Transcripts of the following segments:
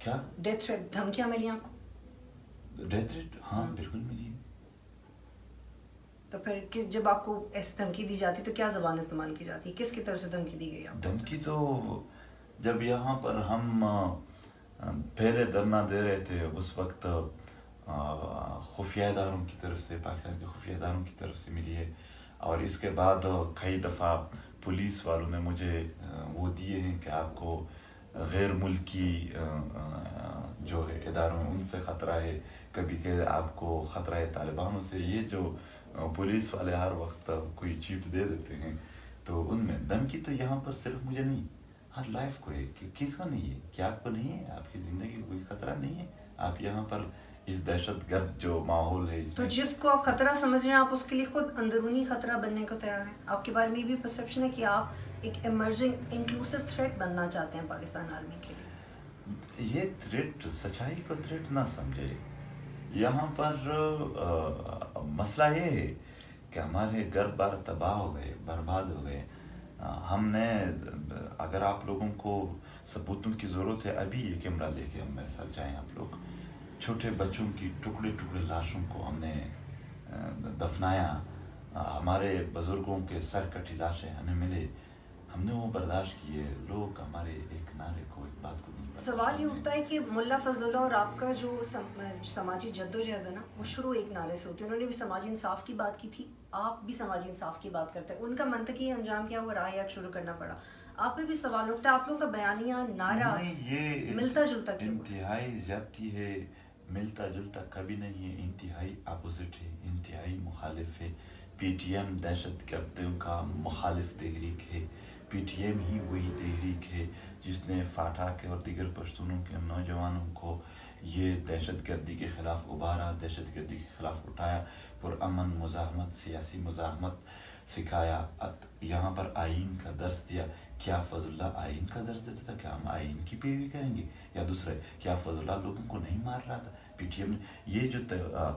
کیا death threat دھمکیاں ملی آپ کو؟ ڈیتھ ریٹ ہاں بالکل ملی. تو پھر جب آپ کو ایسی دھمکی دی جاتی تو کیا زبان استعمال کی جاتی ہے؟ کس کی طرف سے دھمکی دی گئی آپ کو؟ دھمکی تو جب یہاں پر ہم پہلے دھرنا دے رہے تھے اس وقت خفیہ اداروں کی طرف سے، پاکستان کے خفیہ اداروں کی طرف سے ملی ہے. اور اس کے بعد کئی دفعہ پولیس والوں نے مجھے وہ دیے ہیں کہ آپ کو غیر ملکی جو ہے اداروں ان سے خطرہ ہے، کبھی کہ آپ کو خطرہ ہے طالبانوں سے. یہ جو پولیس والے ہر وقت کوئی چیٹ دے دیتے ہیں تو ان میں دھمکی تو یہاں پر صرف مجھے نہیں، ہر لائف کو ہے. کہ کس کو نہیں ہے؟ کیا آپ کو نہیں ہے؟ آپ کی زندگی کو کوئی خطرہ نہیں ہے؟ آپ یہاں پر اس دہشت گرد جو ماحول ہے تو جس کو آپ خطرہ سمجھ رہے ہیں آپ اس کے لیے خود اندرونی خطرہ بننے کو تیار ہیں. آپ کے بارے میں بھی پرسیپشن ہے کہ آپ ایک ایمرجنگ انکلوسیو تھریٹ بننا چاہتے ہیں پاکستان آرمی کے لیے. یہ تھریٹ سچائی کو تھریٹ نہ سمجھے. یہاں پر مسئلہ یہ ہے کہ ہمارے گھر بار تباہ ہو گئے، برباد ہو گئے. ہم نے اگر آپ لوگوں کو ثبوتوں کی ضرورت ہے ابھی یہ کیمرہ لے کے ہم میرے ساتھ جائیں. آپ لوگ چھوٹے بچوں کی ٹکڑے ٹکڑے لاشوں کو ہم نے دفنایا، ہمارے بزرگوں کے سر کٹی لاشیں ہمیں ملے، ہم نے وہ برداشت کیے. لوگ ہمارے ایک نعرے کو، ایک بات کو نہیں. سوال یہ اٹھتا ہے کہ ملا فضل اللہ اور آپ کا جو سماجی جدوجہد ہے نا وہ شروع ایک نعرے سے ہوتی ہے. انہوں نے بھی سماجی انصاف کی بات کی تھی، آپ بھی سماجی انصاف کی بات کرتے ہیں. ان کا منطقی انجام کیا ہوا؟ راہ یاد شروع کرنا پڑا. آپ پہ بھی سوال اٹھتا ہے، آپ لوگوں کا بیانیہ نعرہ ملتا جلتا کیوں؟ انتہائی زیادتی ہے، ملتا جلتا کبھی نہیں ہے. انتہائی اپوزٹ ہے، انتہائی مخالف ہے. پی ٹی ایم دہشت گردوں کا مخالف تحریک ہے. پی ٹی ایم ہی وہی تحریک ہے جس نے فاٹا کے اور دیگر پشتونوں کے نوجوانوں کو یہ دہشت گردی کے خلاف ابھارا، دہشت گردی کے خلاف اٹھایا، پرامن مزاحمت، سیاسی مزاحمت سکھایا. یہاں پر آئین کا درس دیا. کیا فضل اللہ آئین کا درس دیتا تھا؟ کیا ہم آئین کی پیروی کریں گے؟ یا دوسرا کیا فضل اللہ لوگوں کو نہیں مار رہا تھا؟ پی ٹی ایم یہ جو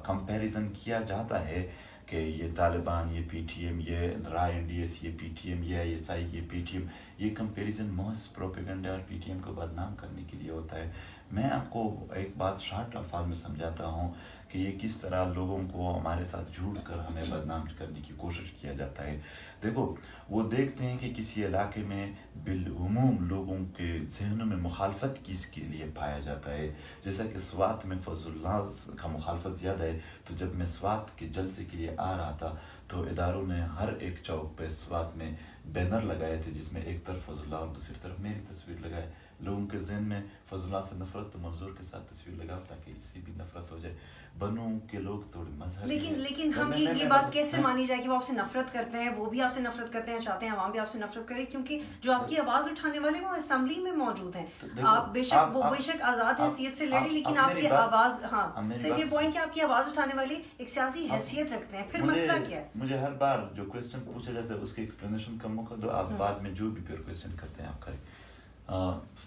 کمپیریزن کیا جاتا ہے کہ یہ طالبان، یہ پی ٹی ایم، یہ رائے این ڈی ایس، یہ پی ٹی ایم، یہ آئی ایس آئی، یہ پی ٹی ایم، یہ کمپیریزن محض پروپیگنڈا اور پی ٹی ایم کو بدنام کرنے کے لیے ہوتا ہے. میں آپ کو ایک بات شارٹ الفاظ میں سمجھاتا ہوں کہ یہ کس طرح لوگوں کو ہمارے ساتھ جھوٹ کر ہمیں بدنام کرنے کی کوشش کیا جاتا ہے. دیکھو وہ دیکھتے ہیں کہ کسی علاقے میں بالعموم لوگوں کے ذہنوں میں مخالفت کس کے لیے پایا جاتا ہے. جیسا کہ سوات میں فضل اللہ کا مخالفت زیادہ ہے، تو جب میں سوات کے جلسے کے لیے آ رہا تھا تو اداروں نے ہر ایک چوک پہ سوات میں بینر لگائے تھے جس میں ایک طرف فضل اللہ اور دوسری طرف میری تصویر لگائے. لوگوں کے ذہن میں فضل اللہ سے نفرت تو منظور کے ساتھ تصویر لگاؤ تاکہ اس سے بھی نفرت ہو جائے. بنوں کے لوگ تھوڑے مذہبی لیکن ہم یہ بات کیسے مانی جائے کہ وہ آپ سے نفرت کرتے ہیں؟ وہ بھی آپ سے نفرت کرتے ہیں، چاہتے ہیں عوام بھی آپ سے نفرت کرے، کیونکہ جو آپ کی آواز اٹھانے والے وہ اسمبلی میں موجود ہیں. آپ بے شک آزاد حیثیت سے لڑے، لیکن آپ کی آواز، ہاں صرف یہ پوائنٹ کہ آپ کی آواز اٹھانے والے ایک سیاسی حیثیت رکھتے ہیں. پھر مسئلہ کیا ہے؟ مجھے ہر بار جو کوشچن پوچھا جاتا ہے اس کے ایکسپلینیشن کا موقع دو. آپ بعد میں جو بھی پھر کوشچن کرتے ہیں آپ کریں.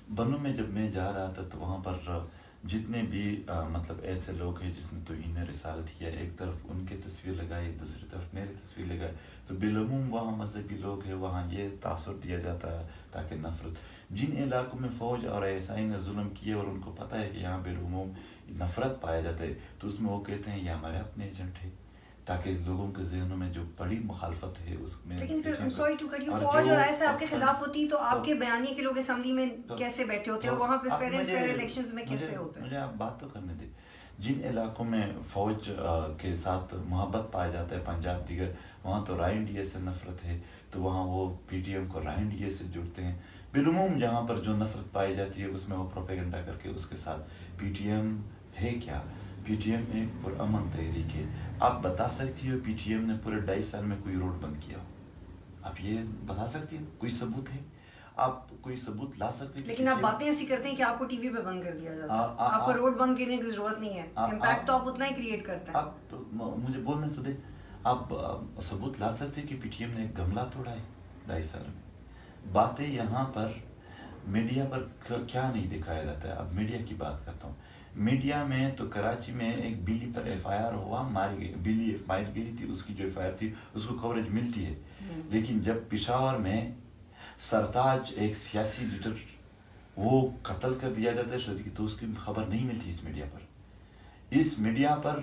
بنوں میں جب میں جا رہا تھا تو وہاں پر جتنے بھی مطلب ایسے لوگ ہیں جس نے توہین رسالت کیا، ایک طرف ان کی تصویر لگائی، دوسری طرف میری تصویر لگائی، تو بالعموم وہاں مذہبی لوگ ہیں، وہاں یہ تاثر دیا جاتا ہے تاکہ نفرت. جن علاقوں میں فوج اور ایسائی نے ظلم کیے اور ان کو پتہ ہے کہ یہاں بالعموم نفرت پایا جاتا ہے، تو اس میں وہ کہتے ہیں یہ ہمارے اپنے ایجنٹ ہیں تاکہ لوگوں کے ذہنوں میں جو بڑی مخالفت ہے اس میں. لیکن پھر سوری ٹو کٹ یو، فوج اور ایسے آپ کے خلاف ہوتی تو آپ کے بیانیے کے لوگ اسمبلی میں کیسے بیٹھے ہوتے ہیں؟ وہاں پہ فیئر اینڈ فیئر الیکشنز میں کیسے ہوتے ہیں؟ مجھے آپ بات تو کرنے دیں. جن علاقوں میں فوج کے ساتھ محبت پایا جاتا ہے، پنجاب دیگر، وہاں تو رائے این ڈی اے سے نفرت ہے تو وہاں وہ پی ٹی ایم کو رائے این ڈی اے سے جڑتے ہیں. بالعموم جہاں پر جو نفرت پائی جاتی ہے اس میں وہ پروپیگنڈا کر کے اس کے ساتھ. پی ٹی ایم ہے کیا؟ پی ٹی ایم ایک پرامن تحریک ہے. آپ بتا سکتی ہو پی ٹی ایم نے پورے 2.5 سال میں کوئی روڈ بند کیا ہو؟ آپ یہ بتا سکتی ہو؟ کوئی ثبوت ہے؟ آپ کوئی ثبوت لا سکتے ہیں؟ لیکن آپ باتیں ایسی کرتے ہیں کہ آپ کو ٹی وی پہ بند کر دیا جاتا ہے. آپ کو روڈ بند کرنے کی ضرورت نہیں ہے، امپیکٹ تو آپ اتنا ہی کریٹ کرتے ہیں. آپ مجھے بولنے تو دیں. آپ ثبوت لا سکتے ہیں کہ پی ٹی ایم نے ایک گملہ توڑا ہے 2.5 سال میں؟ باتیں یہاں پر میڈیا پر کیا نہیں دکھایا جاتا ہے. اب میڈیا کی بات کرتا ہوں. میڈیا میں تو کراچی میں ایک بلی پر ایف آئی آر ہوا، ماری گئی بلی، مار گئی تھی، اس کی جو ایف آئی آر تھی اس کو کوریج ملتی ہے. لیکن جب پشاور میں سرتاج ایک سیاسی لیڈر وہ قتل کر دیا جاتا ہے تو اس کی خبر نہیں ملتی اس میڈیا پر. اس میڈیا پر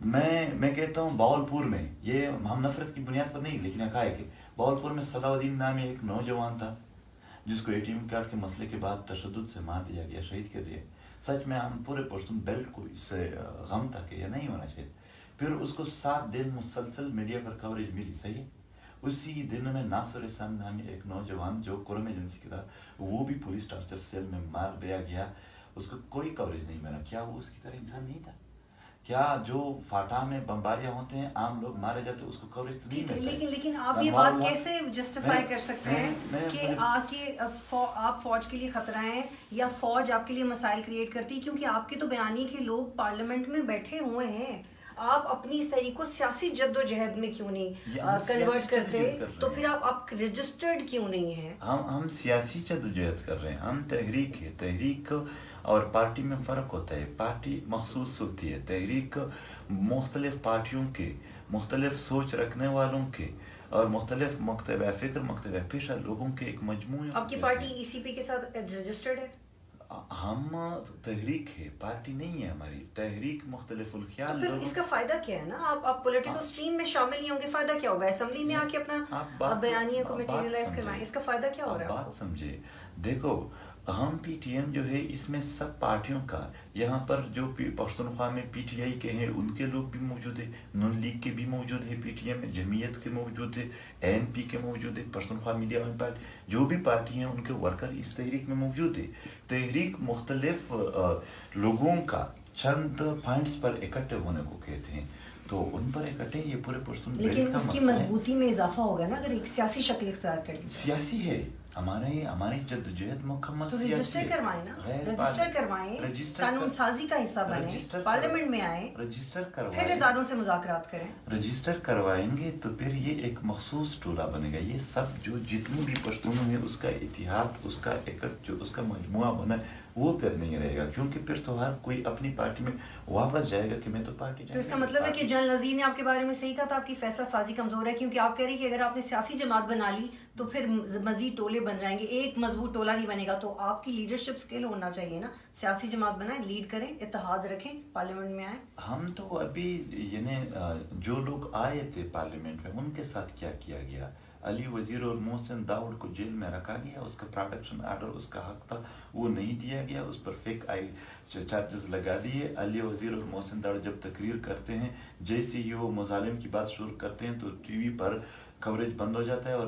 میں کہتا ہوں باولپور میں، یہ ہم نفرت کی بنیاد پر نہیں لیکن حقائق ہے، باولپور میں صلاح الدین نامی ایک نوجوان تھا جس کو ATM کارڈ کے مسئلے کے بعد تشدد سے مار دیا گیا، شہید کر دیا. سچ میں ہم پورے پرسن بیلٹ کو اس سے غم تھا کہ یہ نہیں ہونا چاہیے. پھر اس کو 7 دن مسلسل میڈیا پر کوریج ملی، صحیح. اسی دن میں ناصر احسان نامی ایک نوجوان جو کرم ایجنسی کا تھا وہ بھی پولیس ٹارچر سیل میں مار دیا گیا، اس کو کوئی کوریج نہیں ملا. کیا وہ اس کی طرح انسان نہیں تھا؟ کیا جو فاٹا میں بمباریاں ہوتے ہیں عام لوگ مارے جاتے ہیں اس کو کوریج تو نہیں ملتا؟ لیکن آپ یہ بات کیسے جسٹیفائی کر سکتے ہیں کہ آپ فوج کے لیے خطرہ ہیں یا فوج آپ کے لیے مسائل کریٹ کرتی ہے؟ کیونکہ آپ کے تو بیانیے کے لوگ پارلیمنٹ میں بیٹھے ہوئے ہیں. آپ اپنی اس تحریک کو سیاسی جد و جہد میں کیوں نہیں کنورٹ کرتے؟ تو پھر آپ رجسٹرڈ کیوں نہیں ہیں؟ ہم سیاسی جد و جہد کر رہے ہیں. ہم تحریک ہے. تحریک اور پارٹی میں فرق ہوتا ہے. پارٹی مخصوص ہوتی ہے. تحریک مختلف پارٹیوں کے، مختلف سوچ رکھنے والوں کے اور مختلف مکتبہ فکر، مکتبہ پیشہ لوگوں کے ایک مجموعے. آپ کی پارٹی ECP کے ساتھ رجسٹرڈ ہے؟ ہم تحریک ہے، پارٹی نہیں ہے ہماری. تحریک مختلف الخیال. تو پھر اس کا فائدہ کیا ہے نا؟ آپ پولیٹیکل اسٹریم میں شامل نہیں ہوں گے، فائدہ کیا ہوگا؟ اسمبلی میں آ کے اپنا بیانیے کو میٹیریلائز کروائیں، اس کا فائدہ کیا ہو رہا ہے؟ بات سمجھے. دیکھو ہم PTM جو ہے اس میں سب پارٹیوں کا، یہاں پر جو پختونخوا میں PTI کے ہیں ان کے لوگ بھی موجود ہیں، نون لیگ کے بھی موجود ہیں PTM میں، جمعیت کے موجود ہیں، ANP کے موجود ہیں، پختونخوا میڈیا پارٹی، جو بھی پارٹی ہیں ان کے ورکر اس تحریک میں موجود ہیں. تحریک مختلف لوگوں کا چند پوائنٹس پر اکٹھے ہونے کو کہتے ہیں، تو ان پر اکٹھے یہ پورے پرسن. لیکن اس کی مضبوطی میں اضافہ ہوگا نا اگر ایک سیاسی شکل اختیار کر لی. سیاسی ہے ہماری جدوجہد مکمل تو رجسٹر کروائیں نا، رجسٹر کروائیں، قانون سازی کا حصہ بنیں، پارلیمنٹ میں آئیں، رجسٹر کروائیں، پھر اداروں سے مذاکرات کریں. رجسٹر کروائیں گے تو پھر یہ ایک مخصوص ٹولہ بنے گا. یہ سب جو جتنی بھی پشتونوں ہیں اس کا اتحاد، اس کا جو اس کا مجموعہ بنا وہ پھر نہیں رہے گا، کیونکہ پھر تو ہر کوئی اپنی پارٹی میں واپس جائے گا کہ میں تو پارٹی. تو اس کا مطلب ہے کہ جنرل نذیر نے آپ کے بارے میں صحیح کہا تھا، آپ کی فیصلہ سازی کمزور ہے، کیونکہ آپ کہہ رہی ہیں کہ اگر آپ نے سیاسی جماعت بنا لی تو پھر مزید ٹولے بن جائیں گے، ایک مضبوط ٹولہ نہیں بنے گا. تو آپ کی لیڈرشپ سکل ہونا چاہیے نا، سیاسی جماعت بنائیں، لیڈ کریں، اتحاد رکھیں، پارلیمنٹ میں آئیں. ہم تو ابھی یعنی جو لوگ آئے تھے پارلیمنٹ میں ان کے ساتھ کیا کیا گیا. علی وزیر اور محسن داؤد کو جیل میں رکھا گیا، اس کا پروٹیکشن آرڈر اس کا حق تھا وہ نہیں دیا گیا، اس پر فیک چارجز لگا دیے. علی وزیر اور محسن داؤد جب تقریر کرتے ہیں جیسے ہی وہ مظالم کی بات شروع کرتے ہیں تو TV پر کوریج بند ہو جاتا ہے اور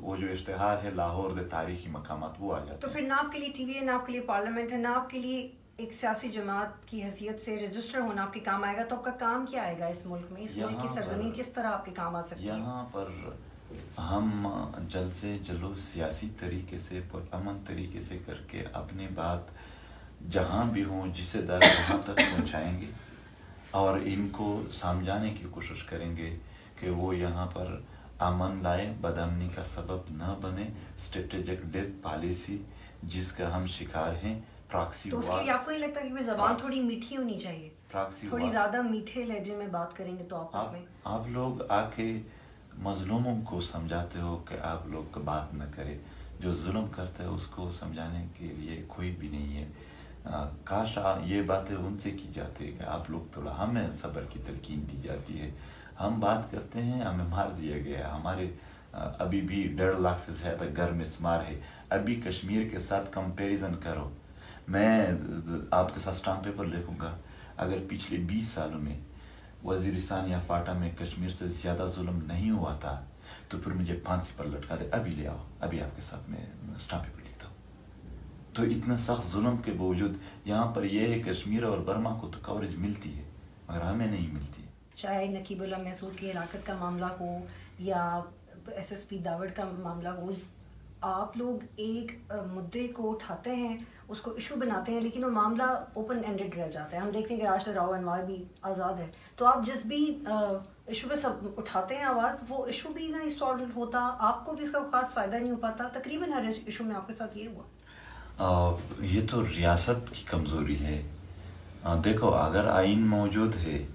وہ جو اشتہار ہے لاہور دے تاریخی مقامات وہ آ جاتے ہیں. تو پھر نہ آپ کے لیے TV ہے، نہ آپ کے لیے پارلیمنٹ ہے، نہ آپ کے لیے ایک سیاسی جماعت کی حیثیت سے رجسٹر ہونا آپ کے کام آئے گا. تو آپ کا کام کیا آئے گا اس ملک میں؟ اس ملک کی سرزمین کس طرح آپ کے کام آ سکتی ہے؟ یہاں پر ہم جلسے جلوس سیاسی طریقے سے پرامن طریقے سے کر کے اپنی بات جہاں بھی ہوں جسے دار وہاں تک پہنچائیں گے اور ان کو سمجھانے کی کوشش کریں گے کہ وہ یہاں پر امن لائے، بدامنی کا سبب نہ بنے. اسٹریٹجک ڈیتھ پالیسی جس کا ہم شکار ہیں، پراکسی تو اس کے لیے آپ کو نہیں لگتا کہ زبان تھوڑی میٹھی ہونی چاہیے؟ تھوڑی زیادہ میٹھے لہجے میں بات کریں گے تو آپس میں آپ لوگ آ کے مظلوموں کو سمجھاتے ہو کہ آپ لوگ بات نہ کرے، جو ظلم کرتا ہے اس کو سمجھانے کے لیے کوئی بھی نہیں ہے. کاش یہ باتیں ان سے کی جاتی ہے کہ آپ لوگ تھوڑا، ہمیں صبر کی تلقین دی جاتی ہے، ہم بات کرتے ہیں ہمیں مار دیا گیا، ہمارے ابھی بھی 1.5 لاکھ سے زیادہ گھر مسمار ہے. ابھی کشمیر کے ساتھ کمپیریزن کرو، میں آپ کے ساتھ اسٹامپ پیپر لکھوں گا، اگر پچھلے 20 سالوں میں وزیرستان یا فاٹا میں کشمیر سے زیادہ ظلم نہیں ہوا تھا تو پھر مجھے پھانسی پر لٹکا دے. ابھی لے آؤ، ابھی آپ کے ساتھ میں اسٹامپ پیپر لکھتا ہوں. تو اتنا سخت ظلم کے باوجود یہاں پر یہ ہے کشمیر اور برما کو تو کوریج ملتی ہے مگر ہمیں نہیں ملتی. چاہے نقیب اللہ محسود کی ہلاکت کا معاملہ ہو یا SSP داوڑ کا معاملہ ہو، آپ لوگ ایک مدعے کو اٹھاتے ہیں، اس کو ایشو بناتے ہیں، لیکن وہ معاملہ اوپن اینڈڈ رہ جاتا ہے. ہم دیکھتے ہیں کہ راشد راؤ انوار بھی آزاد ہے. تو آپ جس بھی ایشو پہ سب اٹھاتے ہیں آواز، وہ ایشو بھی نہ سالو ہوتا، آپ کو بھی اس کا خاص فائدہ نہیں ہو پاتا. تقریباً ہر ایشو میں آپ کے ساتھ یہ ہوا. یہ تو ریاست کی کمزوری ہے. دیکھو اگر آئین موجود ہے،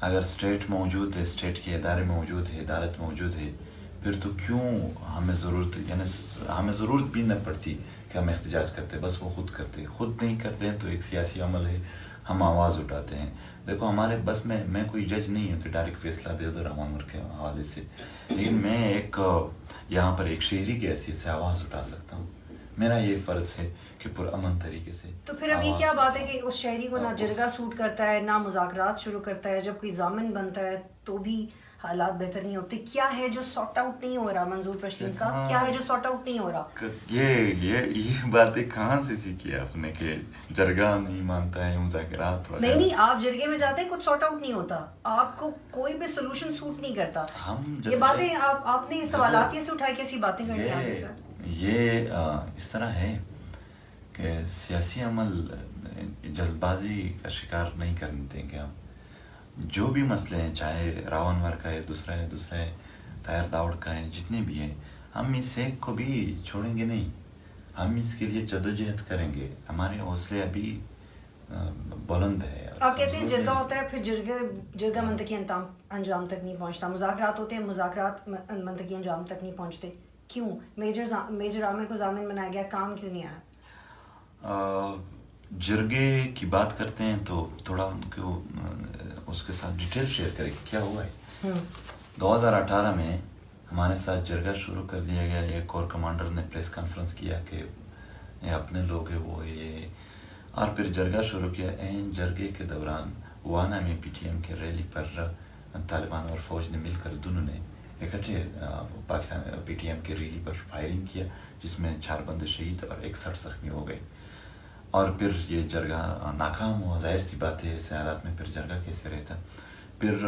اگر اسٹیٹ موجود ہے، اسٹیٹ کے ادارے موجود ہے، عدالت موجود ہے، پھر تو کیوں ہمیں ضرورت بھی نہ پڑتی کہ ہم احتجاج کرتے ہیں، بس وہ خود نہیں کرتے ہیں تو ایک سیاسی عمل ہے، ہم آواز اٹھاتے ہیں. دیکھو ہمارے بس میں کوئی جج نہیں ہوں کہ ڈائریکٹ فیصلہ دے دو عوام کے حوالے سے، لیکن میں ایک یہاں پر ایک شہری کی حیثیت سے آواز اٹھا سکتا ہوں. میرا یہ فرض ہے کہ پرامن طریقے سے. تو پھر اب یہ کیا بات ہے کہ اس شہری کو نہ جرگہ سوٹ کرتا ہے، نہ مذاکرات شروع کرتا ہے، جب کوئی ضامن بنتا ہے تو بھی حالات بہتر نہیں ہوتے؟ کیا ہے جو سارٹ آؤٹ نہیں ہو رہا منظور پشتین صاحب؟ کیا ہے جو سارٹ آؤٹ نہیں ہو رہا؟ یہ باتیں کہاں سے سیکھی آپ نے کہ جرگہ نہیں مانتا ہے، مذاکرات وغیرہ؟ نہیں، آپ جرگے میں جاتے ہیں کچھ سارٹ آؤٹ نہیں ہوتا، آپ کو کوئی بھی سولوشن سوٹ نہیں کرتا. یہ باتیں آپ نے سوالات سے اٹھائی کیسی باتیں کرنی ہیں؟ یہ اس طرح ہے کہ سیاسی عمل جلد بازی کا شکار نہیں کرنے دیں گے ہم. جو بھی مسئلے ہیں، چاہے راون ور کا ہے، دوسرا ہے طاہر داؤڑ کا ہے، جتنے بھی ہیں، ہم اس ایک کو بھی چھوڑیں گے نہیں. ہم اس کے لیے جدوجہد کریں گے. ہمارے حوصلے ابھی بلند ہے. آپ کہتے ہیں جرگہ ہوتا ہے، پھر جرگہ منطقی انجام تک نہیں پہنچتا. مذاکرات ہوتے ہیں، مذاکرات منطقی انجام تک نہیں پہنچتے. کیوں؟ میجر عامر کو ضامن بنایا گیا، کام کیوں نہیں آیا؟ جرگے کی بات کرتے ہیں تو تھوڑا ان کو اس کے ساتھ ڈیٹیل شیئر کریں کہ کیا ہوا ہے. 2018 میں ہمارے ساتھ جرگہ شروع کر دیا گیا. ایک کور کمانڈر نے پریس کانفرنس کیا کہ یہ اپنے لوگ ہیں، وہ یہ، اور پھر جرگہ شروع کیا. جرگے کے دوران وانا میں پی ٹی ایم کے ریلی پر طالبان اور فوج نے مل کر دونوں نے اکٹھے پاکستان پی ٹی ایم کے ریلی پر فائرنگ کیا، جس میں 4 بندے شہید اور 61 زخمی ہو گئے. اور پھر یہ جرگہ ناکام ہوا. ظاہر سی بات ہے ایسے حالات میں پھر جرگہ کیسے رہتا. پھر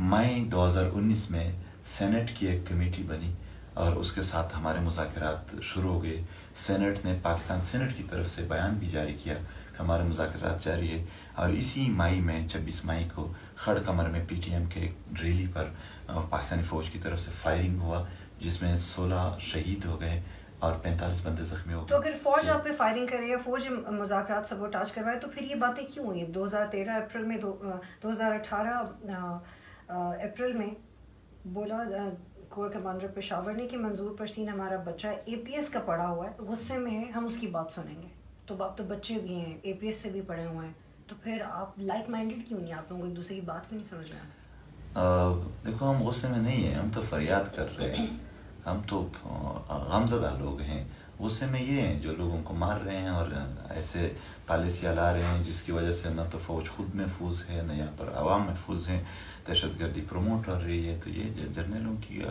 مئی 2019 میں سینٹ کی ایک کمیٹی بنی اور اس کے ساتھ ہمارے مذاکرات شروع ہو گئے. سینٹ نے پاکستان سینٹ کی طرف سے بیان بھی جاری کیا کہ ہمارے مذاکرات جاری ہے. اور اسی مئی میں 26 مئی کو خڑ کمر میں پی ٹی ایم کے ایک ریلی پر پاکستانی فوج کی طرف سے فائرنگ ہوا، جس میں 16 شہید ہو گئے اور 45 بندے زخمی ہو گئے. تو اگر فوج آپ پہ فائرنگ کر رہی ہے، فوج مذاکرات سبوٹاج کر رہا ہے، تو پھر یہ باتیں کیوں ہوئی؟ 2013 اپریل میں 2018 اپریل میں بولا کور کمانڈر پشاور نے کہ منظور پشتین ہمارا بچہ اے پی ایس کا پڑھا ہوا ہے، غصے میں ہے، ہم اس کی بات سنیں گے. تو آپ تو بچے بھی ہیں، اے پی ایس سے بھی پڑھے ہوئے ہیں، تو پھر آپ لائک مائنڈیڈ کیوں نہیں؟ آپ لوگوں کو ایک دوسرے کی بات کیوں نہیں سمجھ رہے ہیں؟ دیکھو ہم غصے میں نہیں ہیں، ہم تو فریاد کر رہے ہیں. ہم تو غمزدہ لوگ ہیں. غصے میں یہ ہیں جو لوگوں کو مار رہے ہیں اور ایسے پالیسیاں لا رہے ہیں جس کی وجہ سے نہ تو فوج خود محفوظ ہے، نہ یہاں پر عوام محفوظ ہیں. دہشت گردی پروموٹ کر رہی ہے. تو یہ جرنیلوں کی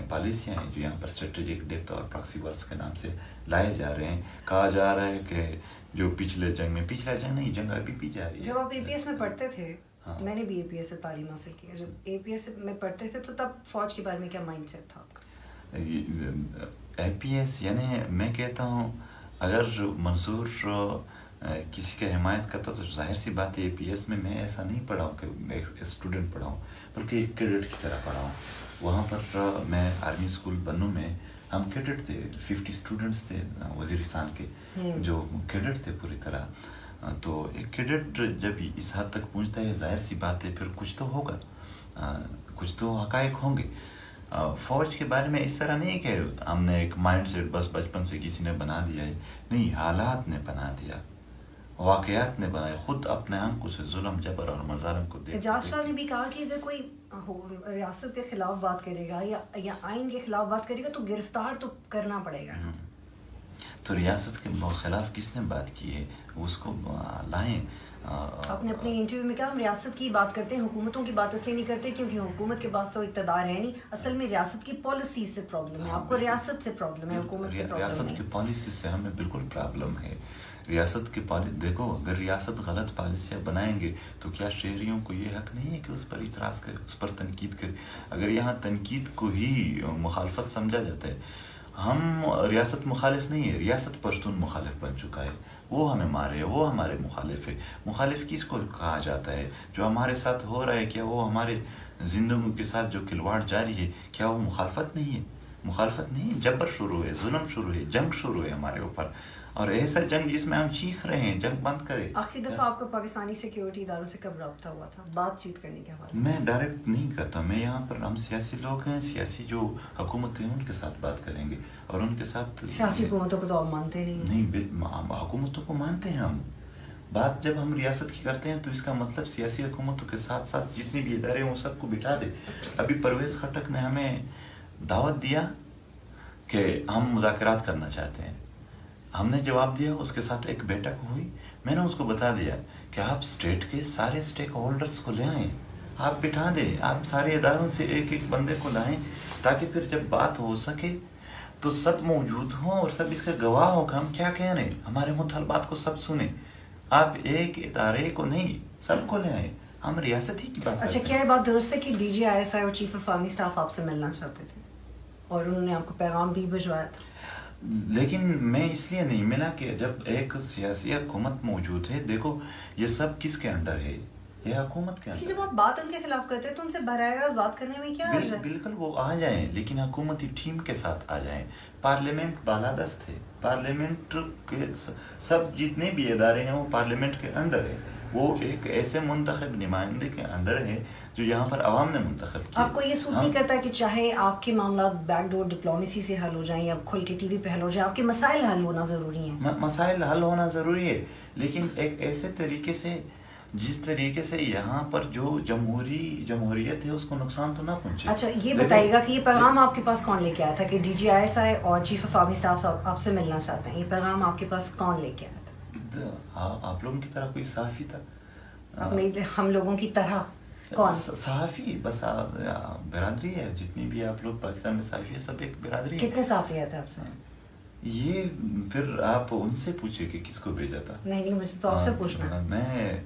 پالیسیاں ہیں جو یہاں پر اسٹریٹجک ڈیپتھ اور پراکسی ورس کے نام سے لائے جا رہے ہیں. کہا جا رہا ہے کہ جو پچھلا جنگ نہیں، جنگ ابھی بھی جاری ہے. جب آپ اے پی ایس میں پڑھتے تھے، میں نے بھی اے پی ایس سے تعلیم حاصل کی ہے، جب اے پی ایس میں پڑھتے تھے تو تب فوج کے بارے میں کیا مائنڈ سیٹ تھا آپ کا؟ اے پی ایس یعنی میں کہتا ہوں اگر منصور کسی کا حمایت کرتا تو ظاہر سی بات ہے. اے پی ایس میں ایسا نہیں پڑھا ہوں کہ میں ایک اسٹوڈنٹ پڑھا ہوں، بلکہ ایک کیڈٹ کی طرح پڑھا ہوں. وہاں پر میں آرمی اسکول بنوں میں ہم کیڈٹ تھے، 50 اسٹوڈنٹس تھے وزیرستان کے جو کیڈٹ تھے پوری طرح. تو ایک کیڈٹ جب اس حد تک پہنچتا ہے ظاہر سی بات ہے پھر کچھ تو ہوگا، کچھ تو حقائق ہوں گے. فوج کے بارے میں اس طرح نہیں کہ ہم نے ایک مائنڈ سیٹ بس بچپن سے کسی نے بنا دیا ہے. نہیں، حالات نے بنا دیا، واقعات نے بنائے. خود اپنے آنکھوں سے ظلم جبر اور مظالم کو دیکھ. اعجاز شاہ نے بھی کہا کہ اگر کوئی ریاست کے خلاف بات کرے گا یا آئین کے خلاف بات کرے گا تو گرفتار تو کرنا پڑے گا. تو ریاست کے خلاف کس نے بات کی ہے؟ اس کو لائیں. آپ نے اپنے انٹرویو میں کہا ہم ریاست کی بات کرتے ہیں، حکومتوں کی بات اس لیے نہیں کرتے کیونکہ حکومت کے پاس تو اقتدار ہے نہیں. اصل میں ریاست کی پالیسی سے پرابلم ہے. آپ کو ریاست سے پرابلم ہے، حکومت سے پرابلم ہے. ریاست کی پالیسی سے ہمیں بالکل پرابلم ہے. ریاست کی دیکھو اگر ریاست غلط پالیسیاں بنائیں گے تو کیا شہریوں کو یہ حق نہیں ہے کہ اس پر اعتراض کرے، اس پر تنقید کرے؟ اگر یہاں تنقید کو ہی مخالفت سمجھا جاتا ہے. ہم ریاست مخالف نہیں ہے، ریاست پشتون مخالف بن چکا ہے. وہ ہمیں مارے، وہ ہمارے مخالف ہے. مخالف کس کو کہا جاتا ہے؟ جو ہمارے ساتھ ہو رہا ہے کیا وہ ہمارے زندگیوں کے ساتھ جو کھلواڑ جاری ہے کیا وہ مخالفت نہیں ہے؟ مخالفت نہیں، جبر شروع ہے، ظلم شروع ہے، جنگ شروع ہے ہمارے اوپر، اور ایسا جنگ جس میں ہم چیخ رہے ہیں جنگ بند کرے. آخری دفعہ آپ کا پاکستانی سیکیورٹی اداروں سے کب رابطہ ہوا تھا بات چیت کرنے کے حوالے؟ میں ڈائریکٹ نہیں کرتا، میں یہاں پر ہم سیاسی لوگ ہیں، سیاسی جو حکومت ہیں ان کے ساتھ بات کریں گے، اور ان کے ساتھ سیاسی حکومتوں کو تو آپ مانتے نہیں، حکومتوں کو مانتے ہیں ہم. بات جب ہم ریاست کی کرتے ہیں تو اس کا مطلب سیاسی حکومتوں کے ساتھ ساتھ جتنی بھی ادارے ہیں وہ سب کو بٹھا دے. ابھی پرویز خٹک نے ہمیں دعوت دیا کہ ہم مذاکرات کرنا چاہتے ہیں، ہم نے جواب دیا، اس کے ساتھ ایک بیٹھک ہوئی. میں نے اس کو بتا دیا کہ آپ اسٹیٹ کے سارے اسٹیک ہولڈرس کو لے آئیں، آپ بٹھا دیں، آپ سارے اداروں سے ایک ایک بندے کو لائیں، تاکہ پھر جب بات ہو سکے تو سب موجود ہوں اور سب اس کا گواہ ہو کہ ہم کیا کہہ رہے ہیں، ہمارے مطالبات کو سب سنیں. آپ ایک ادارے کو نہیں، سب کو لے آئیں، ہم ریاست ہی کی بات. اچھا، کیا یہ بات درست ہے کہ D G I S I اور چیف آف آرمی اسٹاف آپ سے ملنا چاہتے تھے اور انہوں نے آپ کو پیغام بھی بھجوایا تھا؟ لیکن میں اس لیے نہیں ملا کہ جب ایک سیاسی حکومت موجود ہے، دیکھو یہ سب کس کے انڈر ہے، یہ حکومت کے انڈر. جب آپ بات ان کے خلاف کرتے ہیں تو ان سے براہ راست بات کرنے میں کیا حرج ہے؟ بالکل وہ آ جائیں، لیکن حکومتی ٹیم کے ساتھ آ جائیں. پارلیمنٹ بالادست ہے، پارلیمنٹ کے سب جتنے بھی ادارے ہیں وہ پارلیمنٹ کے انڈر ہے، وہ ایک ایسے منتخب نمائندے کے انڈر ہے جو یہاں پر عوام نے منتخب کیا. آپ کو یہ سوٹ نہیں کرتا کہ چاہے آپ کے معاملات بیک ڈور ڈپلومیسی سے حل ہو جائیں یا کھل کے ٹی وی پہ حل ہو جائیں، آپ کے مسائل حل ہونا ضروری ہیں؟ مسائل حل ہونا ضروری ہے، لیکن ایک ایسے طریقے سے جس طریقے سے یہاں پر جو جمہوریت ہے اس کو نقصان تو نہ پہنچے. اچھا، یہ بتائیے گا کہ یہ پیغام آپ کے پاس کون لے کے آیا تھا کہ D G I S I اور چیف آف آرمی اسٹاف آپ سے ملنا چاہتے ہیں؟ یہ پیغام آپ کے پاس کون لے کے آیا تھا؟ آپ لوگوں کی طرح کوئی صحافی تھا؟ ہم لوگوں کی طرح کون؟ صحافی، بس برادری ہے، جتنی بھی آپ لوگ پاکستان میں صحافی ہے سب ایک برادری ہے. کتنے صحافی آئے تھے آپ سے؟ یہ پھر آپ ان سے پوچھے کہ کس کو بھیجا تھا. نہیں، مجھے تو آپ سے پوچھنا. میں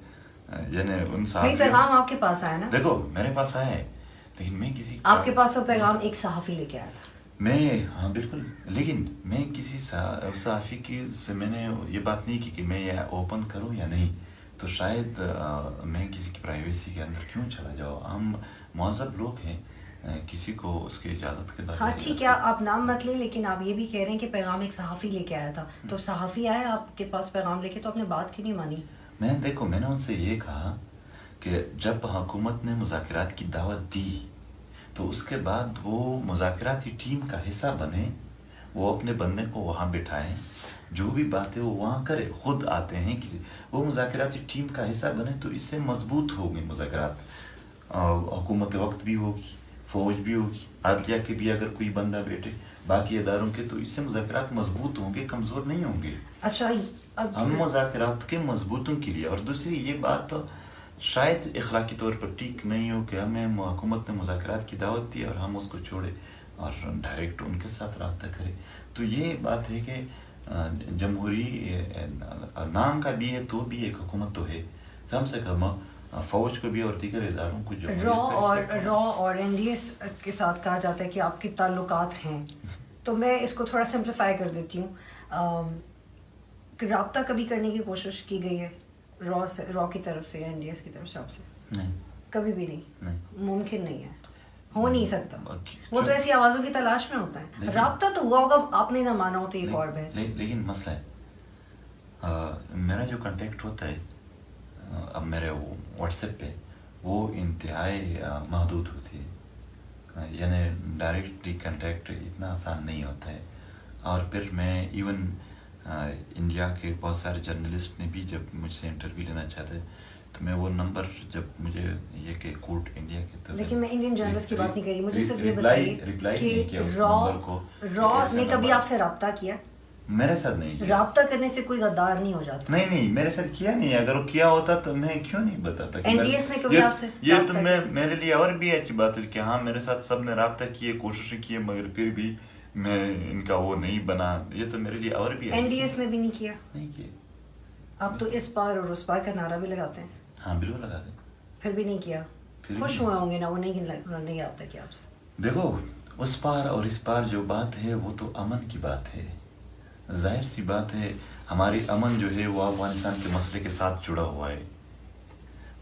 یعنی ان صحافی پیغام آپ کے پاس آیا نا؟ دیکھو میرے پاس آیا ہے، لیکن میں کسی آپ کے پاس وہ پیغام ایک صحافی لے کے آیا تھا؟ ہاں بالکل، لیکن میں کسی صحافی کی سے میں نے یہ بات نہیں کی کہ میں یہ اوپن کروں یا نہیں، تو شاید میں کسی کی پرائیویسی کے اندر کیوں چلا جاؤں. ہم مہذب لوگ ہیں، کسی کو اس کی اجازت کے بعد. ہاں ٹھیک ہے، آپ نام مت لیں، لیکن آپ یہ بھی کہہ رہے ہیں کہ پیغام ایک صحافی لے کے آیا تھا، تو صحافی آیا آپ کے پاس پیغام لے کے، تو آپ نے بات کیوں نہیں مانی؟ دیکھو میں نے ان سے یہ کہا کہ جب حکومت نے مذاکرات کی دعوت دی تو اس کے بعد وہ مذاکراتی ٹیم کا حصہ بنے، وہ اپنے بندے کو وہاں بٹھائیں، جو بھی بات ہے وہ وہاں کرے، خود آتے ہیں وہ مذاکراتی ٹیم کا حصہ بنے تو اس سے مضبوط ہوگی مذاکرات. حکومت وقت بھی ہوگی، فوج بھی ہوگی، عدلیہ کے بھی اگر کوئی بندہ بیٹھے، باقی اداروں کے، تو اس سے مذاکرات مضبوط ہوں گے، کمزور نہیں ہوں گے. اچھا، ہم مذاکرات کے مضبوطوں کے لیے. اور دوسری یہ بات تو شاید اخلاقی طور پر ٹھیک نہیں ہو کہ ہمیں حکومت نے مذاکرات کی دعوت دی اور ہم اس کو چھوڑے اور ڈائریکٹ ان کے ساتھ رابطہ کریں. تو یہ بات ہے کہ جمہوری نام کا بھی ہے تو بھی ایک حکومت تو ہے، کم سے کم فوج کو بھی اور دیگر اداروں کو را اور این ڈی ایس کے ساتھ کہا جاتا ہے کہ آپ کے تعلقات ہیں، تو میں اس کو تھوڑا سمپلیفائی کر دیتی ہوں. رابطہ کبھی کرنے کی کوشش کی گئی ہے را کی طرف سے یا این ڈی ایس کی طرف سے آپ سے؟ نہیں، کبھی بھی نہیں. ممکن نہیں ہے، ہو نہیں سکتا. وہ تو ایسی آوازوں کی تلاش میں ہوتا ہے. رابطہ تو ہوا ہوگا، آپ نے نہ مانا ہو تو ایک اور بحث. لیکن مسئلہ ہے میرا جو کنٹیکٹ ہوتا ہے اب میرے واٹس ایپ پہ وہ انتہائی محدود ہوتی ہے، یعنی ڈائریکٹلی کنٹیکٹ اتنا آسان نہیں ہوتا ہے. اور پھر میں ایون انڈیا کے بہت سارے جرنلسٹ نے بھی جب مجھ سے انٹرویو لینا چاہتے تو میں وہ نمبر جب مجھے یہ کہ کوٹ انڈیا کے تو، لیکن میں انڈین جرنلسٹ کی بات نہیں کر رہی، مجھے صرف یہ بتائیے کہ را نے کبھی آپ سے رابطہ کیا؟ میرے ساتھ نہیں کیا. رابطہ کرنے سے کوئی غدار نہیں ہو جاتا. نہیں میرے ساتھ کیا نہیں. اگر وہ کیا ہوتا تو میں کیوں نہیں بتاتا. این ڈی ایس نے کبھی آپ سے یہ تو میرے لیے اور بھی اچھی بات ہے کہ ہاں میرے ساتھ سب نے رابطہ کیے، کوششیں کی، مگر پھر بھی میں ان کا وہ نہیں بنا. یہ تو میرے لیے اور بھی این ڈی ایس نے بھی نہیں کیا. نہیں کیا. آپ تو اس پار اور اس پار کا نعرہ بھی لگاتے ہیں. ہاں بالکل لگاتے ہیں. پھر بھی نہیں کیا. خوش ہوئے ہوں گے نا وہ نہیں رابطہ کیا آپ سے. دیکھو اس پار اور اس پار جو بات ہے وہ تو امن کی بات ہے. ظاہر سی بات ہے ہماری امن جو ہے وہ افغانستان کے مسئلے کے ساتھ جڑا ہوا ہے.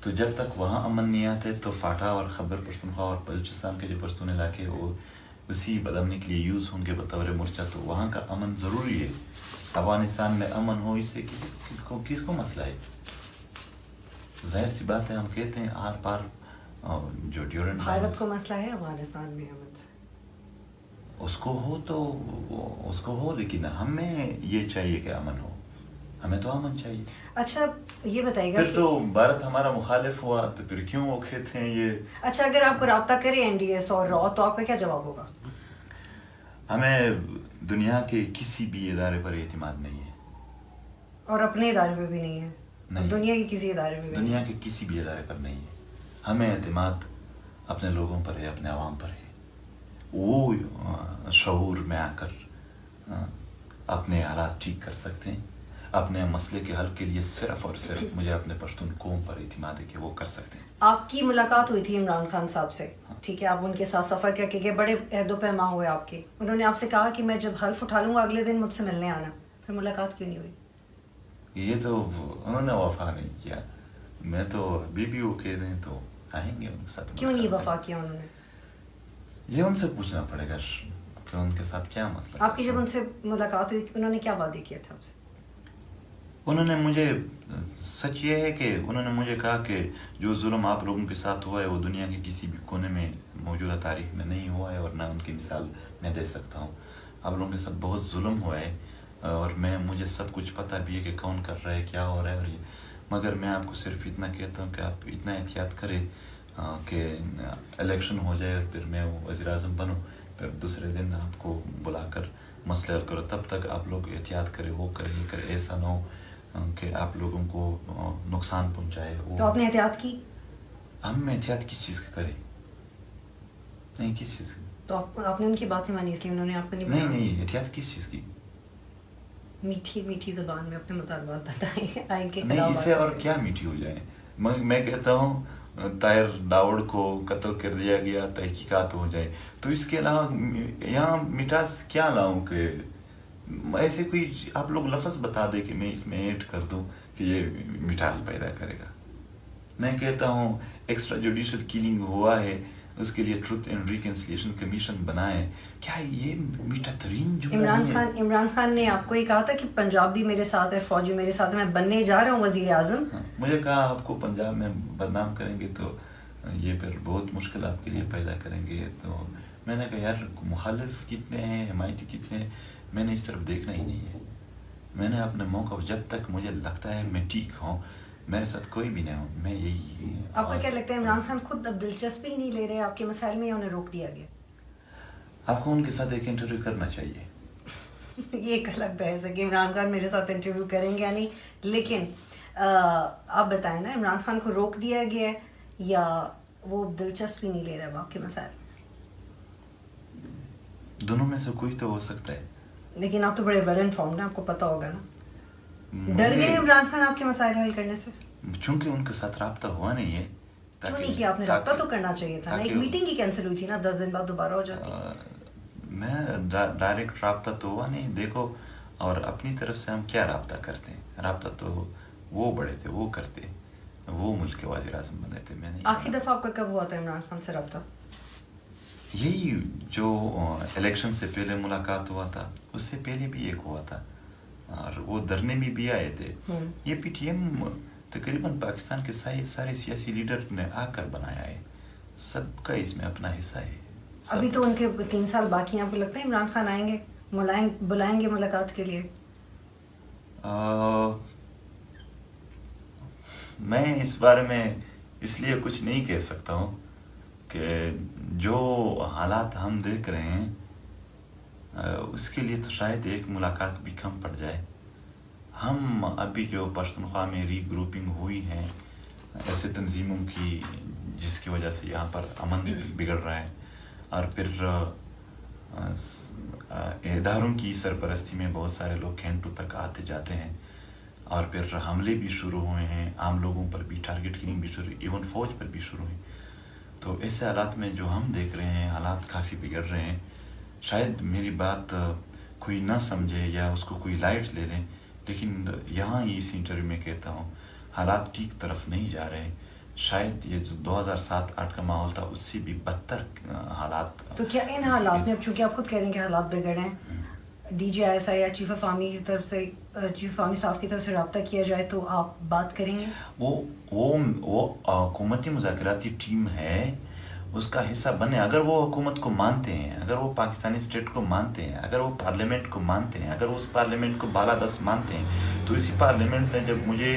تو جب تک وہاں امن نہیں آتے تو فاٹا اور خیبر پختونخوا اور بلوچستان کے جو پشتون علاقے وہ اسی بدامنی کے لیے یوز ہوں گے بطور مرچہ تو وہاں کا امن ضروری ہے. افغانستان میں امن ہو اس سے کس کو مسئلہ ہے؟ ظاہر سی بات ہے ہم کہتے ہیں آر پار جو ڈیورنٹ بھارت کو مسئلہ ہے افغانستان میں امن سے. اس کو ہو لیکن ہمیں یہ چاہیے کہ امن ہو. ہمیں تو امن چاہیے. اچھا یہ بتائیے گا پھر تو بھارت ہمارا مخالف ہوا تو پھر کیوں وہ کہتے ہیں یہ. اچھا اگر آپ کو رابطہ کرے این ڈی ایس اور را تو آپ کا کیا جواب ہوگا؟ ہمیں دنیا کے کسی بھی ادارے پر اعتماد نہیں ہے. اور اپنے ادارے پہ بھی نہیں ہے؟ نہیں. دنیا کے کسی ادارے پہ بھی؟ دنیا کے کسی بھی ادارے پر نہیں ہے. ہمیں اعتماد اپنے لوگوں پر ہے, اپنے عوام پر ہے. وہ شعور میں آ کر اپنے حالات ٹھیک کر سکتے ہیں. اپنے مسئلے کے حل کے لیے صرف اور صرف مجھے اپنے پشتون قوم پر اعتماد ہے کہ وہ کر سکتے ہیں. آپ کی ملاقات ہوئی تھی عمران خان صاحب سے, ٹھیک ہے, آپ ان کے ساتھ سفر کر کے گئے, بڑے عہد و پیما ہوئے آپ کے. انہوں نے آپ سے کہا کہ میں جب حلف اٹھا لوں گا اگلے دن مجھ سے ملنے آنا. پھر ملاقات کیوں نہیں ہوئی؟ یہ تو انہوں نے وفا نہیں کیا. میں تو ابھی بھی وہ کہہ دیں تو آئیں گے ان کے ساتھ. کیوں نہیں وفا کیا انہوں نے؟ یہ ان سے پوچھنا پڑے گا کہ ان کے ساتھ کیا مسئلہ. آپ کی جب ان سے ملاقات ہوئی انہوں نے کیا وعدے کیا تھا آپ سے؟ انہوں نے مجھے, سچ یہ ہے کہ انہوں نے مجھے کہا کہ جو ظلم آپ لوگوں کے ساتھ ہوا ہے وہ دنیا کے کسی بھی کونے میں موجودہ تاریخ میں نہیں ہوا ہے اور نہ ان کی مثال میں دے سکتا ہوں. آپ لوگوں کے ساتھ بہت ظلم ہوا ہے اور مجھے سب کچھ پتہ بھی ہے کہ کون کر رہا ہے, کیا ہو رہا ہے. اور یہ مگر میں آپ کو صرف اتنا کہتا ہوں کہ آپ اتنا احتیاط کریں کہ الیکشن ہو جائے اور پھر میں وزیر اعظم بنوں, پھر دوسرے دن آپ کو بلا کر مسئلہ حل کرو. تب تک آپ لوگ احتیاط کریں, وہ کریں, یہ کریں. ایسا نہ ہو کہ آپ لوگوں کو نقصان پہنچائے. تو آپ نے احتیاط کی؟ ہم احتیاط کس چیز کی کریں؟ نہیں, کس چیز کی؟ تو آپ نے ان کی بات نہیں مانی اس لیے انہوں نے آپ کو نہیں. نہیں, احتیاط کس چیز کی؟ میٹھی میٹھی زبان میں اپنے مطالبات بتائیں. آئین کے نہیں, اس سے اور کیا میٹھی ہو جائے. میں کہتا ہوں طاہر داؤڑ کو قتل کر دیا گیا, تحقیقات ہو جائے. تو اس کے علاوہ یہاں مٹھاس کیا لاؤں کہ ایسے کوئی آپ لوگ لفظ بتا دے کہ میں اس میں ایڈ کر دوں کہ یہ مٹھاس پیدا کرے گا. میں کہتا ہوں ایکسٹرا جوڈیشل کلنگ ہوا ہے, اس کے لیے ٹروتھ اینڈ ریکنسیلیشن کمیشن بنائے. کیا یہ میٹھا ترین جملہ نہیں ہے؟ عمران خان نے آپ کو یہ کہا تھا کہ پنجاب بھی میرے ساتھ ہے, فوجی میرے ساتھ ہے, میں بننے جا رہا ہوں وزیر اعظم. مجھے کہا آپ کو پنجاب میں بدنام کریں گے تو یہ پھر بہت مشکل آپ کے لیے پیدا کریں گے. تو میں نے کہا یار مخالف کتنے ہیں, حمایتی کتنے ہیں, میں نے اس طرف دیکھنا ہی نہیں ہے. میں نے اپنے موقع جب تک مجھے لگتا ہے میں ٹھیک ہوں, میرے ساتھ کوئی بھی نہیں ہوں, میں یہی. آپ کو کیا لگتا ہے عمران خان خود اب دلچسپی نہیں لے رہے آپ کے مسائل میں یا انہیں روک دیا گیا؟ آپ کو ان کے ساتھ ایک انٹرویو کرنا چاہیے. یہ ایک الگ بحث ہے کہ عمران خان میرے ساتھ انٹرویو کریں گے یا نہیں, لیکن آپ بتائیں نا عمران خان کو روک دیا گیا ہے یا وہ دلچسپی نہیں لے رہا اب آپ کے مسائل؟ دونوں میں سے کوئی تو ہو سکتا ہے. لیکن آپ تو بڑے ویل انفارمڈ ہیں, آپ کو پتا ہوگا نا. ڈر گئے عمران خان آپ کے مسائل حل کرنے سے؟ چونکہ ان کے ساتھ رابطہ ہوا نہیں ہے. کیوں نہیں کیا؟ آپ نے رابطہ تو کرنا چاہیے تھا نا. ایک میٹنگ ہی کینسل ہوئی تھی نا, 10 دن بعد دوبارہ ہو جاتی. میں ڈائریکٹ رابطہ تو ہوا نہیں. دیکھو, اور اپنی طرف سے ہم کیا رابطہ کرتے ہیں؟ رابطہ تو وہ بڑے تھے, وہ کرتے, وہ ملک کے وزیر اعظم بنے تھے. میں نے آخری دفعہ آپ کا کب ہوا تھا عمران خان سے رابطہ؟ یہی جو الیکشن سے پہلے ملاقات ہوا تھا, اس سے پہلے بھی ایک ہوا تھا, اور وہ دھرنے میں بھی آئے تھے. یہ پی ٹی ایم تقریباً پاکستان کے سارے سیاسی لیڈر نے آ کر بنایا ہے, سب کا اس میں اپنا حصہ ہے. ابھی تو ان کے 3 سال باقی ہیں, آپ کو لگتا ہے عمران خان آئیں گے, بلائیں گے ملاقات کے لیے؟ میں اس بارے میں اس لیے کچھ نہیں کہہ سکتا ہوں کہ جو حالات ہم دیکھ رہے ہیں اس کے لیے تو شاید ایک ملاقات بھی کم پڑ جائے. ہم ابھی جو پشتونخوا میں ری گروپنگ ہوئی ہیں ایسے تنظیموں کی, جس کی وجہ سے یہاں پر امن بگڑ رہا ہے, اور پھر اداروں کی سرپرستی میں بہت سارے لوگ کھینٹو تک آتے جاتے ہیں, اور پھر حملے بھی شروع ہوئے ہیں, عام لوگوں پر بھی ٹارگٹ کلنگ بھی شروع, ایون فوج پر بھی شروع ہوئی. تو ایسے حالات میں جو ہم دیکھ رہے ہیں, حالات کافی بگڑ رہے ہیں. شاید میری بات کوئی نہ سمجھے یا اس کو کوئی لائٹ لے لیں, لیکن یہاں ہی اس انٹرویو میں کہتا ہوں حالات ٹھیک طرف نہیں جا رہے ہیں. شاید یہ جو 2007-8 کا ماحول تھا اس سے بھی بدتر حالات. تو کیا ان حالات میں، اب چونکہ آپ خود کہہ رہے ہیں کہ حالات بگڑ ہیں، D G I S I یا چیف آف آرمی کی طرف سے، چیف آرمی اسٹاف کی طرف سے رابطہ کیا جائے تو آپ بات کریں گے؟ وہ حکومتی مذاکراتی ٹیم ہے، اس کا حصہ بنے. اگر وہ حکومت کو مانتے ہیں، اگر وہ پاکستانی اسٹیٹ کو مانتے ہیں، اگر وہ پارلیمنٹ کو مانتے ہیں، اگر وہ اس پارلیمنٹ کو بالادست مانتے ہیں، تو اسی پارلیمنٹ نے جب مجھے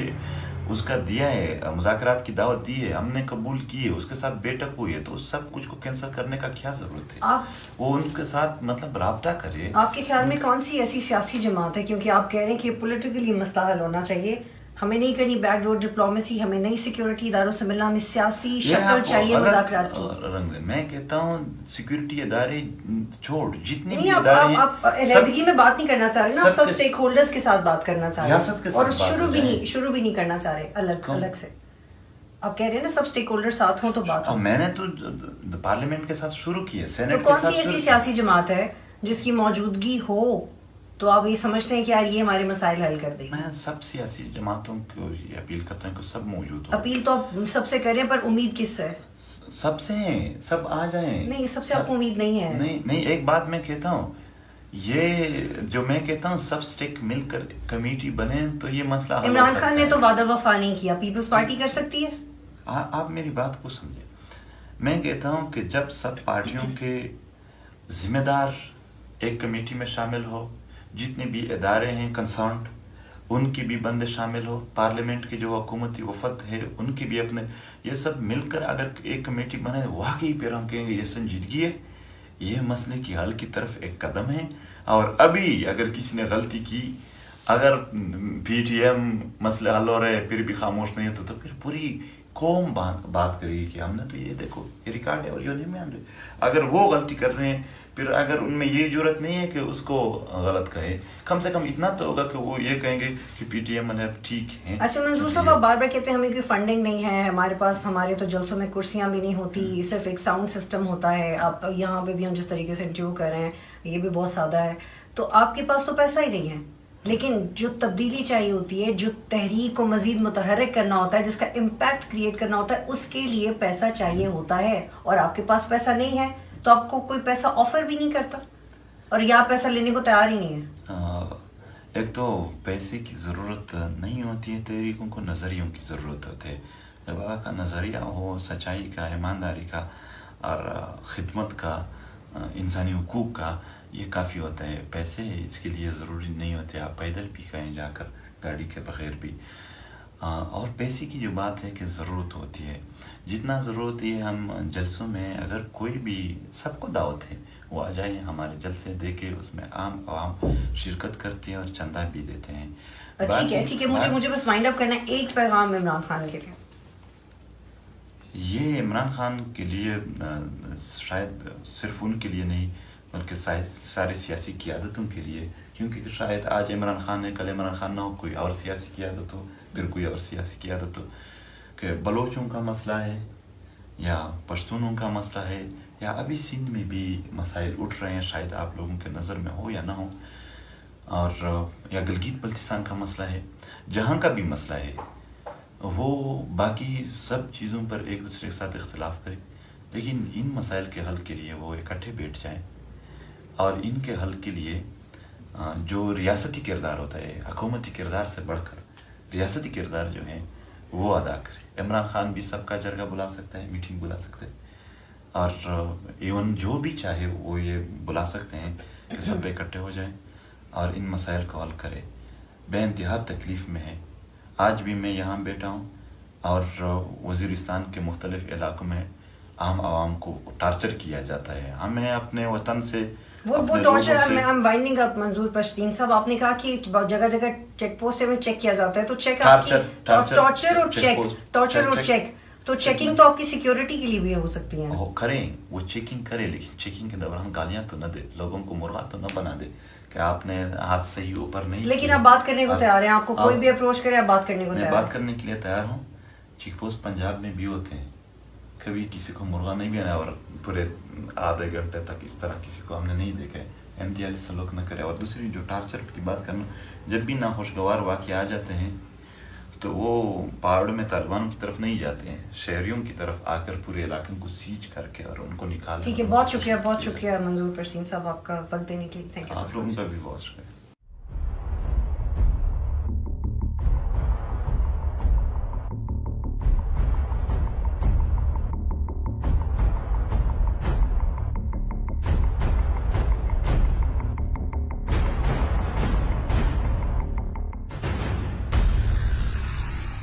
اس کا دیا ہے، مذاکرات کی دعوت دی ہے، ہم نے قبول کی ہے، اس کے ساتھ بیٹھک ہوئی ہے، تو اس سب کچھ کو کینسل کرنے کا کیا ضرورت ہے؟ وہ ان کے ساتھ مطلب رابطہ کرے. آپ کے خیال میں کون سی ایسی سیاسی جماعت ہے، کیونکہ آپ کہہ رہے ہیں کہ پولیٹیکلی مسئلہ حل ہونا چاہیے، ہمیں نہیں کرنی بیک ڈور ڈپلومیسی، ہمیں نئی سیکیورٹی اداروں سے ملنا، ہمیں سیاسی شکل چاہیے مذاکرات کی. میں کہتا ہوں سیکیورٹی ادارے چھوڑ، جتنی بھی نہیں، ادارے ہیں، آپ علیحدگی میں بات نہیں کرنا چاہ رہے نا، آپ سب اسٹیک ہولڈرز کے ساتھ بات کرنا چاہ رہے ہیں، اور شروع بھی نہیں کرنا چاہ رہے الگ سے. آپ کہہ رہے ہیں نا سب اسٹیک ہولڈر ساتھ ہوں تو بات ہو. میں نے تو پارلیمنٹ کے ساتھ شروع کی ہے، سینٹ تو کون سی ایسی سیاسی جماعت ہے جس کی موجودگی ہو تو آپ یہ سمجھتے ہیں کہ یار یہ ہمارے مسائل حل کر دے گی؟ میں سب سیاسی جماعتوں کو یہ اپیل کرتا ہوں کہ سب موجود ہوں. اپیل تو آپ سب سے کریں، پر امید کس سے؟ سب سے ہیں، سب آ جائیں. نہیں، سب سے آپ کو امید نہیں ہے. نہیں، ایک بات میں کہتا ہوں، یہ جو میں کہتا ہوں سب اسٹیک مل کر کمیٹی بنے تو یہ مسئلہ حل ہو سکتا ہے. عمران خان نے تو وعدہ وفا نہیں کیا، پیپلز پارٹی کر سکتی ہے؟ آپ میری بات کو سمجھیں. میں کہتا ہوں کہ جب سب پارٹیوں کے ذمہ دار ایک کمیٹی میں شامل ہو، جتنے بھی ادارے ہیں کنسرنڈ ان کی بھی بندے شامل ہو، پارلیمنٹ کے جو حکومتی وفد ہے ان کی بھی اپنے، یہ سب مل کر اگر ایک کمیٹی بنے، واقعی پھر ہم کہیں گے یہ سنجیدگی ہے، یہ مسئلے کی حل کی طرف ایک قدم ہے. اور ابھی اگر کسی نے غلطی کی، اگر پی ٹی ایم مسئلے حل ہو رہے پھر بھی خاموش نہیں ہوتا، تو پھر پوری قوم بات کرے گی کہ ہم نے تو یہ دیکھو یہ ریکارڈ ہے اور یہ نہیں مان رہے. اگر وہ غلطی کر رہے ہیں، پھر اگر ان میں یہ جرت نہیں ہے کہ اس کو غلط کہے، کم سے کم اتنا تو ہوگا کہ وہ یہ کہیں گے کہ پی ٹی ایم ٹھیک ہے. اچھا منظور صاحب، آپ بار بار کہتے ہیں ہمیں کوئی فنڈنگ نہیں ہے ہمارے پاس، ہمارے تو جلسوں میں کرسیاں بھی نہیں ہوتی، صرف ایک ساؤنڈ سسٹم ہوتا ہے. آپ یہاں پہ بھی ہم جس طریقے سے انٹرویو کر رہے ہیں یہ بھی بہت سادہ ہے، تو آپ کے پاس تو پیسہ ہی نہیں ہے. لیکن جو تبدیلی چاہیے ہوتی ہے، جو تحریک کو مزید متحرک کرنا ہوتا ہے، جس کا امپیکٹ کریٹ کرنا ہوتا ہے، اس کے لیے پیسہ چاہیے ہوتا ہے. اور آپ کے پاس پیسہ نہیں ہے تو آپ کو کوئی پیسہ آفر بھی نہیں کرتا، اور یا پیسہ لینے کو تیار ہی نہیں ہے. ایک تو پیسے کی ضرورت نہیں ہوتی ہے، تحریکوں کو نظریوں کی ضرورت ہوتی ہے. جب آپ کا نظریہ ہو سچائی کا، ایمانداری کا اور خدمت کا، انسانی حقوق کا، یہ کافی ہوتا ہے. پیسے اس کے لیے ضروری نہیں ہوتے، آپ پیدل بھی کہیں جا کر، گاڑی کے بغیر بھی. اور پیسے کی جو بات ہے کہ ضرورت ہوتی ہے، جتنا ضرورت ہے ہم جلسوں میں اگر کوئی بھی، سب کو دعوت ہے، وہ آ جائیں ہمارے جلسے دیکھے، اس میں عام عوام شرکت کرتی ہے اور چندہ بھی دیتے ہیں. ٹھیک ہے، مجھے بس وائنڈ اپ کرنا ہے. ایک پیغام عمران خان کے لیے. یہ عمران خان کے لیے شاید صرف ان کے لیے نہیں بلکہ سارے سیاسی قیادتوں کے لیے، کیونکہ شاید آج عمران خان ہے، کل عمران خان نہ ہو، کوئی اور سیاسی قیادت ہو، پھر کوئی اور سیاسی قیادت ہو، کہ بلوچوں کا مسئلہ ہے یا پشتونوں کا مسئلہ ہے، یا ابھی سندھ میں بھی مسائل اٹھ رہے ہیں، شاید آپ لوگوں کے نظر میں ہو یا نہ ہو، اور یا گلگت بلتستان کا مسئلہ ہے، جہاں کا بھی مسئلہ ہے، وہ باقی سب چیزوں پر ایک دوسرے کے ساتھ اختلاف کرے، لیکن ان مسائل کے حل کے لیے وہ اکٹھے بیٹھ جائیں، اور ان کے حل کے لیے جو ریاستی کردار ہوتا ہے، حکومتی کردار سے بڑھ کر ریاستی کردار جو ہیں وہ ادا کرے. عمران خان بھی سب کا جرگہ بلا سکتا ہے، میٹنگ بلا سکتے ہیں، اور ایون جو بھی چاہے وہ یہ بلا سکتے ہیں کہ سب اکٹھے ہو جائیں اور ان مسائل کو حل کرے. بے انتہا تکلیف میں ہے. آج بھی میں یہاں بیٹھا ہوں اور وزیرستان کے مختلف علاقوں میں عام عوام کو ٹارچر کیا جاتا ہے. ہمیں اپنے وطن سے وہ ٹارچر، I'm winding up منظور پشتین صاحب. آپ نے کہا کہ جگہ جگہ چیک پوسٹ میں چیک کیا جاتا ہے، تو چیک ٹارچر اور چیک تو چیکنگ تو آپ کی سیکیورٹی کے لیے بھی ہو سکتی ہے. کریں، وہ چیکنگ کرے، لیکن چیکنگ کے دوران گالیاں تو نہ دے، لوگوں کو مرغا تو نہ بنا دے کہ آپ نے ہاتھ صحیح اوپر نہیں. لیکن آپ بات کرنے کو تیار ہیں، آپ کو کوئی بھی اپروچ کرے آپ بات کرنے کو تیار ہیں؟ میں بات کرنے کے لیے تیار ہوں. چیک پوسٹ پنجاب میں بھی ہوتے ہیں، کبھی کسی کو مرغا نہیں بھی آیا، اور پورے آدھے گھنٹے تک اس طرح کسی کو ہم نے نہیں دیکھا ہے. امتیازی سلوک نہ کرے. اور دوسری جو ٹارچر کی بات کرنا، جب بھی ناخوشگوار واقعے آ جاتے ہیں تو وہ پہاڑ میں طالبانوں کی طرف نہیں جاتے ہیں, شہریوں کی طرف آ کر پورے علاقے کو سیچ کر کے اور ان کو نکال. ٹھیک ہے, بہت شکریہ منظور پرسین صاحب آپ کا وقت دینے کے لیے. Thank you. آپ لوگوں کا بھی بہت شکریہ.